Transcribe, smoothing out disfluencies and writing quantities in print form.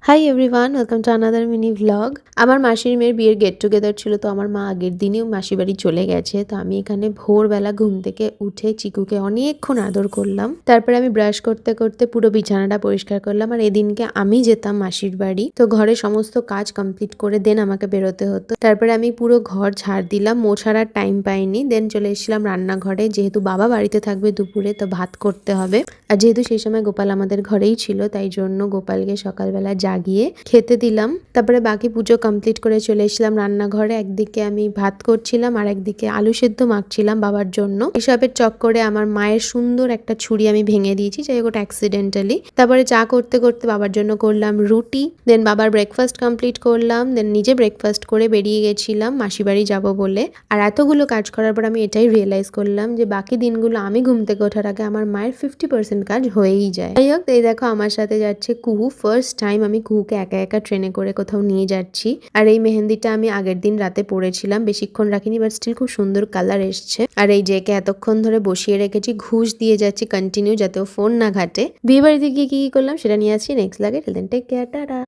Hi everyone, welcome to another mini vlog. আমার মাসির মেয়ের বিয়ের গেট টুগেদার ছিল, তো আমার মা আগের দিনেও মাসির বাড়ি চলে গেছে। তো আমি এখানে ভোরবেলা ঘুম থেকে উঠে চিকুকে অনেকক্ষণ আদর করলাম। তারপরে আমি ব্রাশ করতে করতে পুরো বিছানাটা পরিষ্কার করলাম। আর এদিনকে আমি যেতাম মাসির বাড়ি, তো ঘরে সমস্ত কাজ কমপ্লিট করে দেন আমাকে বেরোতে হতো। তারপরে আমি পুরো ঘর ঝাড় দিলাম, মোছার আর টাইম পাইনি। দেন চলে এসেছিলাম রান্নাঘরে, যেহেতু বাবা বাড়িতে থাকবে দুপুরে, তো ভাত করতে হবে। আর যেহেতু সেই সময় গোপাল আমাদের ঘরেই ছিল, তাই জন্য গোপালকে সকালবেলা জাগিয়ে খেতে দিলাম। তারপরে বাকি পুজো কমপ্লিট করে চলে এসেছিলাম রান্নাঘরে। একদিকে আমি ভাত করছিলাম আর একদিকে আলু সেদ্ধ মাখছিলাম বাবার জন্য। এসবের চক্করে আমার মায়ের সুন্দর একটা ছুরি আমি ভেঙে দিয়েছি, যাই হোক অ্যাক্সিডেন্টালি। তারপরে চা করতে করতে বাবার জন্য করলাম রুটি, দেন বাবার ব্রেকফাস্ট কমপ্লিট করলাম, দেন নিজে ব্রেকফাস্ট করে বেরিয়ে গেছিলাম মাসি বাড়ি যাবো বলে। আর এতগুলো কাজ করার পর আমি এটাই রিয়েলাইজ করলাম যে বাকি দিনগুলো আমি ঘুম থেকে ওঠার আগে আমার মায়ের 50% কাজ হয়েই যায়। যাই হোক, এই দেখো আমার সাথে যাচ্ছে কুহু। ফার্স্ট টাইম আমি কুহুকে একা একা ট্রেনে করে কোথাও নিয়ে যাচ্ছি। আর এই মেহেন্দিটা আমি আগের দিন রাতে পরেছিলাম, বেশিক্ষণ রাখিনি, বাট স্টিল খুব সুন্দর কালার এসছে। আর এই যে এতক্ষণ ধরে বসিয়ে রেখেছি, ঘুষ দিয়ে যাচ্ছি কন্টিনিউ, যাতে ও ফোন না ঘাটে। বিয়ে বাড়িতে গিয়ে কি করলাম সেটা নিয়ে আসছি নেক্সট লাগে। Take care, tata.